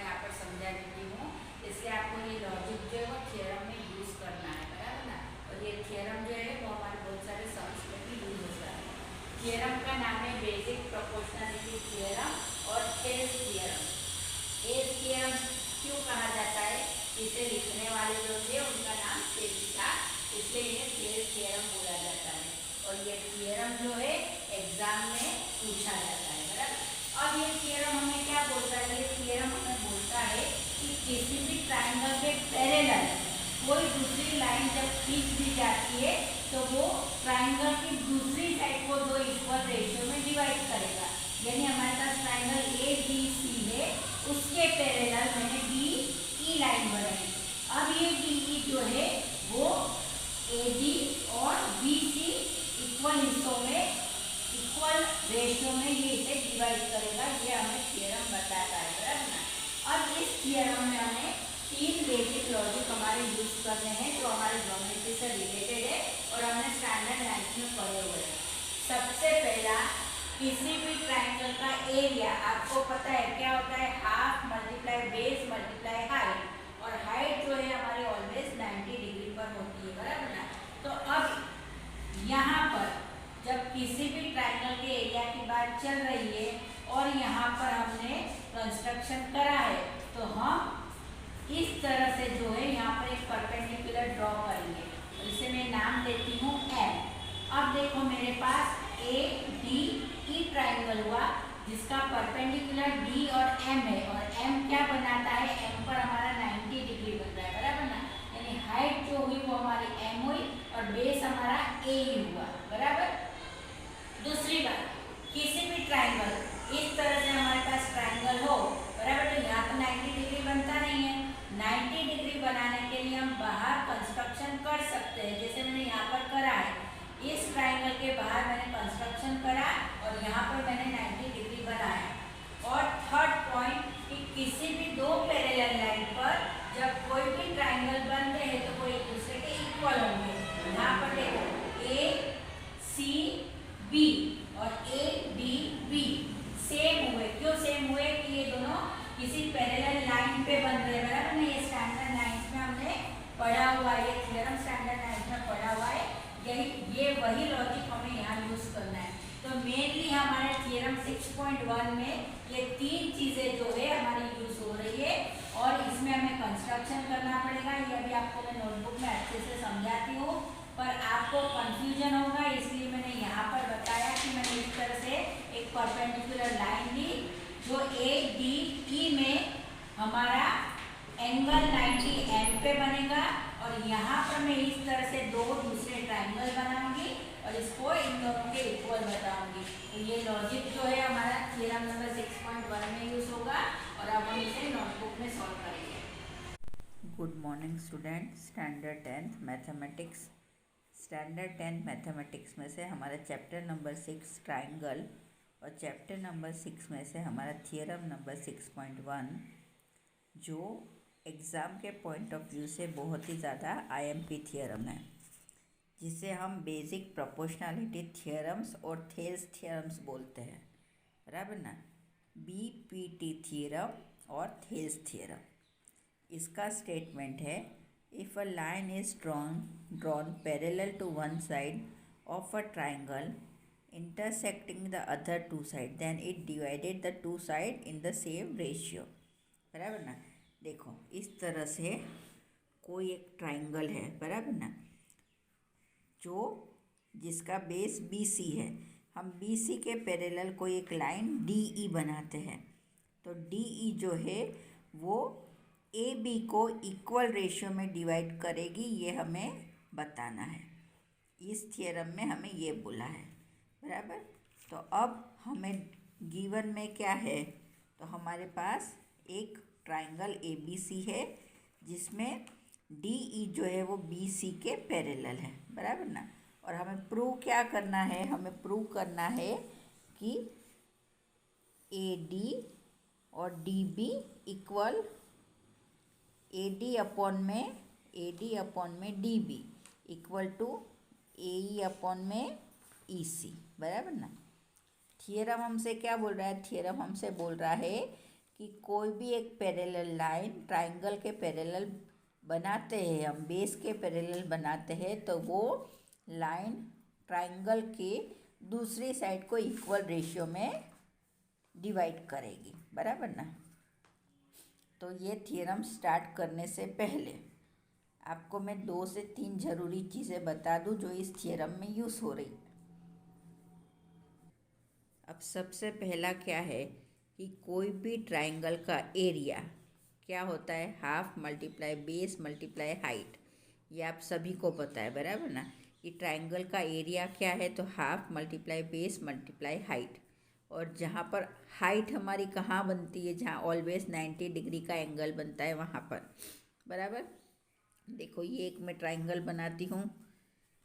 यहाँ पर समझा देती हूँ। इसलिए आपको ये लॉजिक जो है वो थियरम में यूज़ करना है, बराबर ना। और ये थियरम जो है वो हमारे बहुत सारे सम्स में भी यूज होता है। थियरम का नाम है बेसिक प्रोपोर्शनलिटी थियरम और थेल्स थियरम। ये थियरम क्यों कहा जाता है? इसे लिखने वाले जो थे उनका नाम थेल्स था, इसलिए इन्हें थेल्स थियरम बोला जाता है। और ये थियरम जो है एग्जाम में पूछा जाता है, बराबर। अब ये थियरम हमें क्या बोलता है? ये थियरम हमें बोलता है कि किसी भी ट्राइंगल के पैरेलल कोई दूसरी लाइन जब खींच दी जाती है तो वो ट्राइंगल की दूसरी साइड को दो इक्वल रेशियो में डिवाइड करेगा। यानी हमारे पास ट्राइंगल ए बी सी है, उसके पैरेलल मैंने डी ई लाइन बनाई। अब ये डी ई जो है वो ए बी और बी सी इक्वल हिस्सों में इक्वल रेशियो में ये इसे डिवाइड करेगा। ये हमें थियरम बताता है, बराबर ना। अब इस थियरम में हमें तीन बेसिक लॉजिक हमारे यूज करने हैं जो हमारे ज्योमेट्री से रिलेटेड है और हमने स्टैंडर्ड 9th में पढ़े हुए हैं। सबसे पहला, किसी भी ट्राइंगल का एरिया आपको पता है क्या होता है? Half multiply base multiply height, और हाइट जो है हमारी ऑलवेज 90 डिग्री पर होती है, बराबर ना। तो अब यहाँ पर जब किसी भी ट्राइंगल के एरिया की बात चल रही है और यहाँ पर हमने कंस्ट्रक्शन करा है तो हम इस तरह से जो है यहाँ पर एक परपेंडिकुलर ड्रॉ करेंगे और इसे मैं नाम देती हूँ एम। अब देखो मेरे पास ए डी ई ट्राइंगल हुआ जिसका परपेंडिकुलर डी और एम है, और एम क्या बनाता है? एम पर हमारा 90 डिग्री बन रहा है, बराबर ना। यानी हाइट जो हुई वो हमारी एम हुई और बेस हमारा ए ही हुआ, बराबर। दूसरी बात, किसी भी ट्राइंगल इस तरह से हमारे पास ट्राइंगल हो, बराबर, तो यहाँ तो 90 डिग्री बनता नहीं है। 90 डिग्री बनाने के लिए हम बाहर कंस्ट्रक्शन कर सकते हैं, जैसे मैंने यहाँ पर करा है। इस ट्राइंगल के बाहर मैंने कंस्ट्रक्शन करा और यहाँ पर मैंने 90 डिग्री बनाया। और थर्ड पॉइंट कि किसी भी दो पैरेलल लाइन पर जब कोई भी ट्राइंगल बनते हैं तो वो एक दूसरे के इक्वल होंगे। यहाँ पर देखो ए सी बी और ए डी बी सेम हुए। क्यों सेम हुए? कि ये दोनों किसी पैरेलल लाइन पे बन रहे हैं, बराबर ना। ये स्टैंडर्ड 9th में हमने पढ़ा हुआ है, ये थ्योरम स्टैंडर्ड 9th में पढ़ा हुआ है। ये वही लॉजिक हमें यहाँ यूज करना है। तो मेनली हमारे थ्योरम 6.1 में ये तीन चीजें जो है हमारी यूज हो रही है और इसमें हमें कंस्ट्रक्शन करना पड़ेगा। ये अभी आपको मैं नोटबुक में अच्छे से समझाती हूँ, पर आपको कंफ्यूजन होगा इसलिए मैंने यहाँ पर बताया कि मैंने इस तरह से एक परपेंडिकुलर लाइन ली जो ए डी ई में हमारा एंगल 90 एम पे बनेगा, और यहाँ पर मैं इस तरह से दो दूसरे ट्राइंगल बनाऊंगी और इसको इन दोनों के इक्वल बताऊंगी। तो ये लॉजिक जो है हमारा थ्योरम नंबर 6.1 में यूज होगा और अब हम इसे नोटबुक में सॉल्व करेंगे। Good morning student. Standard 10th mathematics, standard 10th mathematics में से हमारा चैप्टर नंबर 6 ट्राइंगल और चैप्टर नंबर 6 में से हमारा थियरम नंबर 6.1 जो एग्ज़ाम के पॉइंट ऑफ व्यू से बहुत ही ज़्यादा आईएमपी थियरम है, जिसे हम बेसिक प्रोपोर्शनलिटी थियरम्स और थेल्स थियरम्स बोलते हैं, बराबर ना। बीपीटी थियरम और थेल्स थियरम। इसका स्टेटमेंट है, if a line is drawn parallel to one side of a triangle intersecting the other two side then it divided the two side in the same ratio, बराबर ना। देखो इस तरह से कोई एक ट्राइंगल है, बराबर ना, जो जिसका बेस बी सी है। हम बी सी के पैरेलल कोई एक लाइन डी ई बनाते हैं, तो डी ई जो है वो ए बी को इक्वल रेशियो में डिवाइड करेगी, ये हमें बताना है। इस थियरम में हमें ये बोला है, बराबर। तो अब हमें गिवन में क्या है? तो हमारे पास एक ट्राइंगल ए बी सी है जिसमें डी ई जो है वो बी सी के पैरेलल है, बराबर ना। और हमें प्रूव क्या करना है? हमें प्रूव करना है कि ए डी और D B equal A D upon में D B equal to A E upon में ई सी, बराबर ना। थियरम हमसे क्या बोल रहा है? थियरम हमसे बोल रहा है कि कोई भी एक पैरेलल लाइन ट्राइंगल के पैरेलल बनाते हैं, हम बेस के पैरेलल बनाते हैं, तो वो लाइन ट्राइंगल के दूसरी साइड को इक्वल रेशियो में डिवाइड करेगी, बराबर ना। तो ये थ्योरम स्टार्ट करने से पहले आपको मैं 2 से 3 ज़रूरी चीज़ें बता दूं जो इस थ्योरम में यूज़ हो रही है। अब सबसे पहला क्या है कि कोई भी ट्राइंगल का एरिया क्या होता है, half multiply base multiply height. ये आप सभी को पता है, बराबर ना, कि ट्राइंगल का एरिया क्या है, तो half multiply base multiply height. और जहाँ पर हाइट हमारी कहाँ बनती है, जहाँ ऑलवेज 90 डिग्री का एंगल बनता है वहाँ पर, बराबर। देखो ये एक मैं ट्राइंगल बनाती हूँ,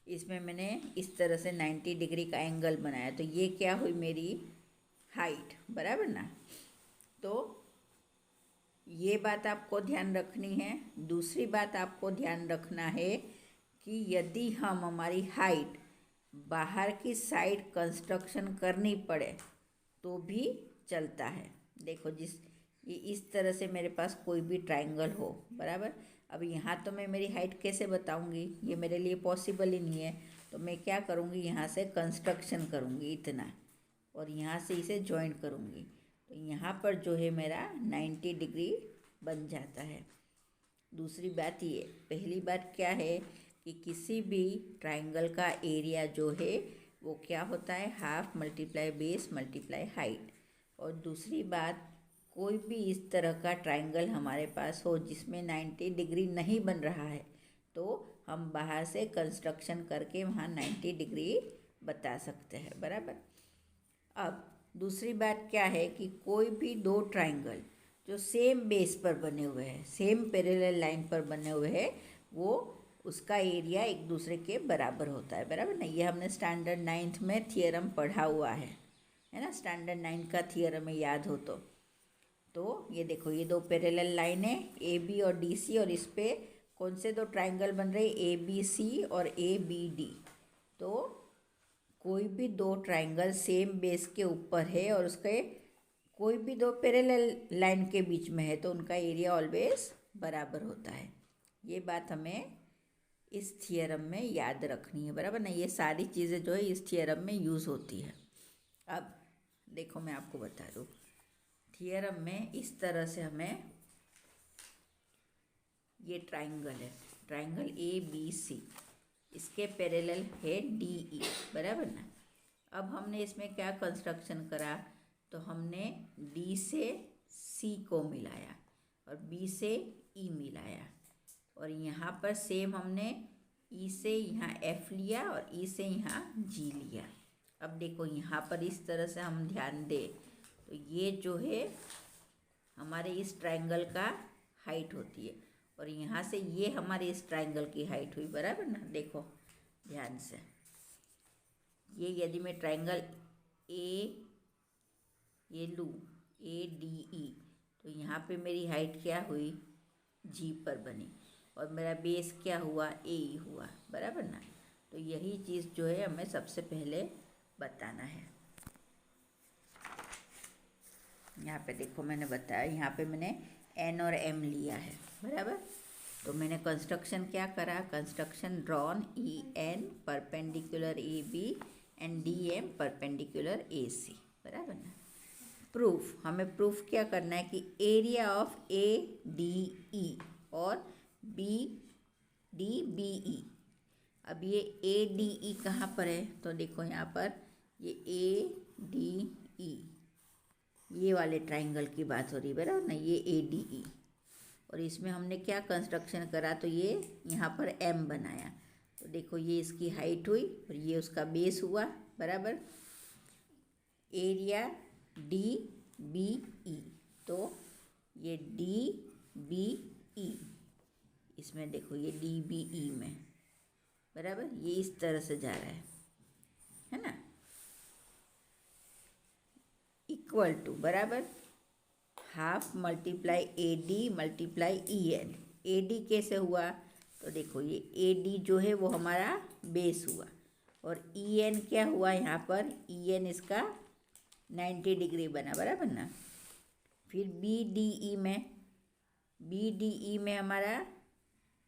इसमें मैंने इस तरह से 90 डिग्री का एंगल बनाया, तो ये क्या हुई मेरी हाइट, बराबर ना। तो ये बात आपको ध्यान रखनी है। दूसरी बात आपको ध्यान रखना है कि यदि हम हमारी हाइट बाहर की साइड कंस्ट्रक्शन करनी पड़े तो भी चलता है। देखो ये इस तरह से मेरे पास कोई भी ट्राइंगल हो, बराबर। अब यहाँ तो मैं मेरी हाइट कैसे बताऊँगी, ये मेरे लिए पॉसिबल ही नहीं है। तो मैं क्या करूँगी, यहाँ से कंस्ट्रक्शन करूँगी इतना, और यहाँ से इसे जॉइंट करूँगी, तो यहाँ पर जो है मेरा 90 डिग्री बन जाता है। दूसरी बात ये, पहली बात क्या है कि किसी भी ट्राइंगल का एरिया जो है वो क्या होता है, half multiply base multiply height. और दूसरी बात, कोई भी इस तरह का ट्राइंगल हमारे पास हो जिसमें 90 डिग्री नहीं बन रहा है, तो हम बाहर से कंस्ट्रक्शन करके वहाँ 90 डिग्री बता सकते हैं, बराबर। अब दूसरी बात क्या है कि कोई भी 2 ट्राइंगल जो सेम बेस पर बने हुए हैं, सेम पैरेलल लाइन पर बने हुए हैं, वो उसका एरिया एक दूसरे के बराबर होता है, बराबर ना। ये हमने स्टैंडर्ड 9th में थियरम पढ़ा हुआ है ना, स्टैंडर्ड 9 का थियरम है, याद हो तो ये देखो ये 2 पैरेलल लाइन है ए बी और डी सी, और इस पे कौन से 2 ट्राइंगल बन रहे हैं, ए बी सी और ए बी डी। तो कोई भी 2 ट्राइंगल सेम बेस के ऊपर है और उसके कोई भी 2 पैरेलल लाइन के बीच में है, तो उनका एरिया ऑलवेज बराबर होता है। ये बात हमें इस थियरम में याद रखनी है, बराबर ना। ये सारी चीज़ें जो है इस थियरम में यूज़ होती है। अब देखो मैं आपको बता दूँ, थियरम में इस तरह से हमें ये ट्राइंगल है, ट्राइंगल ए बी सी, इसके पैरेलल है डी ई, बराबर ना। अब हमने इसमें क्या कंस्ट्रक्शन करा, तो हमने डी से सी को मिलाया और बी से ई मिलाया, और यहाँ पर सेम हमने ई से यहाँ एफ लिया और ई से यहाँ जी लिया। अब देखो यहाँ पर इस तरह से हम ध्यान दें तो ये जो है हमारे इस ट्राइंगल का हाइट होती है, और यहाँ से ये हमारे इस ट्राइंगल की हाइट हुई, बराबर ना। देखो ध्यान से, ये यदि मैं ट्राइंगल ये लूँ ए डी ई, तो यहाँ पे मेरी हाइट क्या हुई, जी पर बनी, और मेरा बेस क्या हुआ, ए ई हुआ, बराबर ना। तो यही चीज़ जो है हमें सबसे पहले बताना है। यहाँ पे देखो मैंने बताया, यहाँ पे मैंने एन और एम लिया है, बराबर। तो मैंने कंस्ट्रक्शन क्या करा, construction drawn E N perpendicular A B and D M perpendicular A C, बराबर ना। प्रूफ, हमें प्रूफ क्या करना है कि area of A D E और बी डी बी ई। अब ये ए डी ई कहाँ पर है, तो देखो यहाँ पर ये ए डी ई, ये वाले ट्राइंगल की बात हो रही है, बराबर ना, ये ए डी ई। और इसमें हमने क्या कंस्ट्रक्शन करा, तो ये यहाँ पर एम बनाया, तो देखो ये इसकी हाइट हुई और ये उसका बेस हुआ, बराबर। एरिया डी बी ई, तो ये डी बी ई, इसमें देखो ये डी बी ई में, बराबर, ये इस तरह से जा रहा है ना, इक्वल टू, बराबर, half multiply A D multiply E N. A D कैसे हुआ, तो देखो ये ए डी जो है वो हमारा बेस हुआ, और ई एन क्या हुआ, यहाँ पर ई एन इसका 90 डिग्री बना, बराबर ना। फिर बी डी ई में हमारा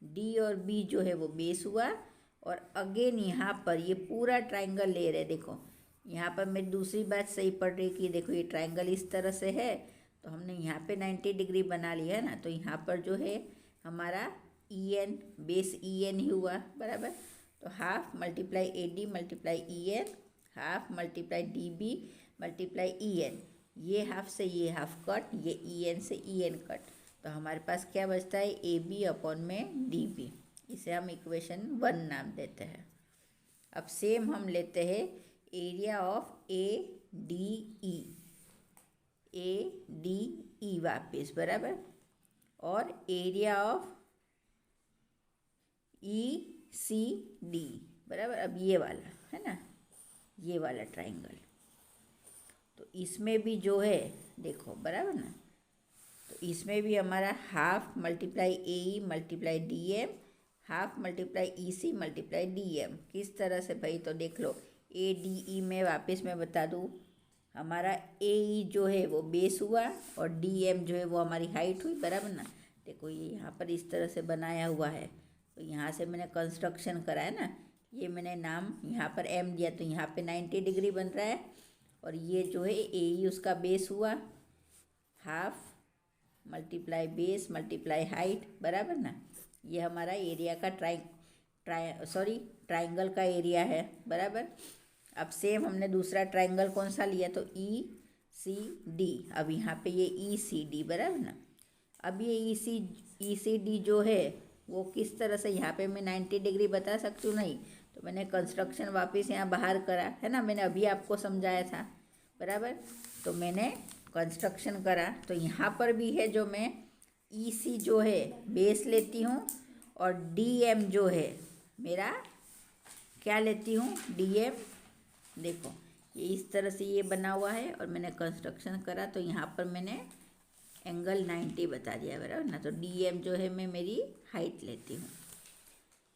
डी और बी जो है वो बेस हुआ, और अगेन यहाँ पर ये पूरा ट्राइंगल ले रहे, देखो यहाँ पर मेरी दूसरी बात सही पड़ रही कि देखो ये ट्राइंगल इस तरह से है, तो हमने यहाँ पे 90 डिग्री बना लिया है ना, तो यहाँ पर जो है हमारा E N, base E N ही हुआ, बराबर। तो half multiply A D multiply E N, half multiply D B multiply E N, ये हाफ से ये हाफ कट, ये ई एन से ई एन कट, तो हमारे पास क्या बचता है, ए बी अपॉन में डी बी। इसे हम इक्वेशन 1 नाम देते हैं। अब सेम हम लेते हैं area of A D E वापिस, बराबर, और area of E C D, बराबर। अब ये वाला है ना, ये वाला ट्राइंगल, तो इसमें भी जो है देखो, बराबर ना, तो इसमें भी हमारा half multiply A E multiply D M, half multiply E C multiply D M. किस तरह से भाई, तो देख लो, ए डी ई में वापस मैं बता दूँ, हमारा ए ई जो है वो बेस हुआ और डी एम जो है वो हमारी हाइट हुई, बराबर ना। देखो ये यहाँ पर इस तरह से बनाया हुआ है, तो यहाँ से मैंने कंस्ट्रक्शन करा है ना, ये मैंने नाम यहाँ पर एम दिया, तो यहाँ पे 90 डिग्री बन रहा है, और ये जो है ए ई उसका बेस हुआ, half multiply base multiply height, बराबर ना। ये हमारा एरिया का ट्राइंगल का एरिया है, बराबर। अब सेम हमने दूसरा ट्राइंगल कौन सा लिया, तो ई सी डी। अब यहाँ पे ये ई सी डी, बराबर ना। अब ये ई सी डी जो है वो किस तरह से, यहाँ पे मैं 90 डिग्री बता सकती हूँ नहीं, तो मैंने कंस्ट्रक्शन वापस यहाँ बाहर करा है ना, मैंने अभी आपको समझाया था, बराबर। तो मैंने कंस्ट्रक्शन करा, तो यहाँ पर भी है जो मैं ई सी जो है बेस लेती हूँ, और डी एम जो है मेरा क्या लेती हूँ, डी एम। देखो ये इस तरह से ये बना हुआ है, और मैंने कंस्ट्रक्शन करा, तो यहाँ पर मैंने एंगल 90 बता दिया, बराबर ना। तो डी एम जो है मैं मेरी हाइट लेती हूँ,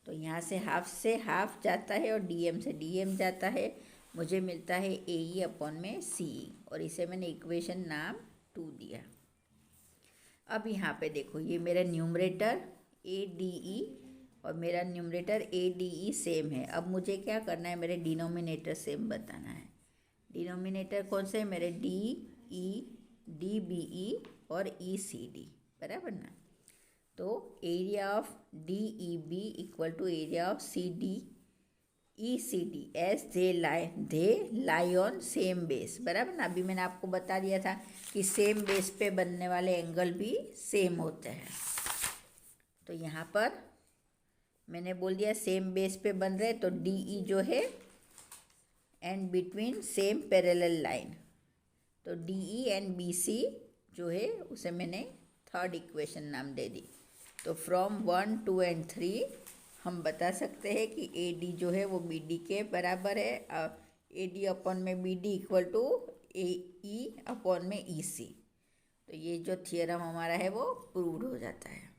तो यहाँ से हाफ जाता है और डी एम से डी एम जाता है, मुझे मिलता है ए ई अपॉन में सी, और इसे मैंने इक्वेशन नाम 2 दिया। अब यहाँ पे देखो, ये मेरा न्यूमरेटर ए डी ई और मेरा न्यूमरेटर ए डी ई सेम है। अब मुझे क्या करना है, मेरे डिनोमिनेटर सेम बताना है। डिनोमिनेटर कौन से है मेरे, D E D B E और ई सी डी, बराबर ना। तो area of D E B equal to area of C D E C D as they lie on same base, बराबर ना। अभी मैंने आपको बता दिया था कि सेम बेस पे बनने वाले एंगल भी सेम होते हैं, तो यहाँ पर मैंने बोल दिया सेम बेस पे बन रहे, तो डी ई जो है and between same parallel line, तो D E and B C जो है उसे मैंने थर्ड इक्वेशन नाम दे दी। तो फ्रॉम 1, 2 एंड 3 हम बता सकते हैं कि ए डी जो है वो बी डी के बराबर है, ए डी अपॉन में B D equal to A E upon में ई सी। तो ये जो थियरम हमारा है वो प्रूव्ड हो जाता है।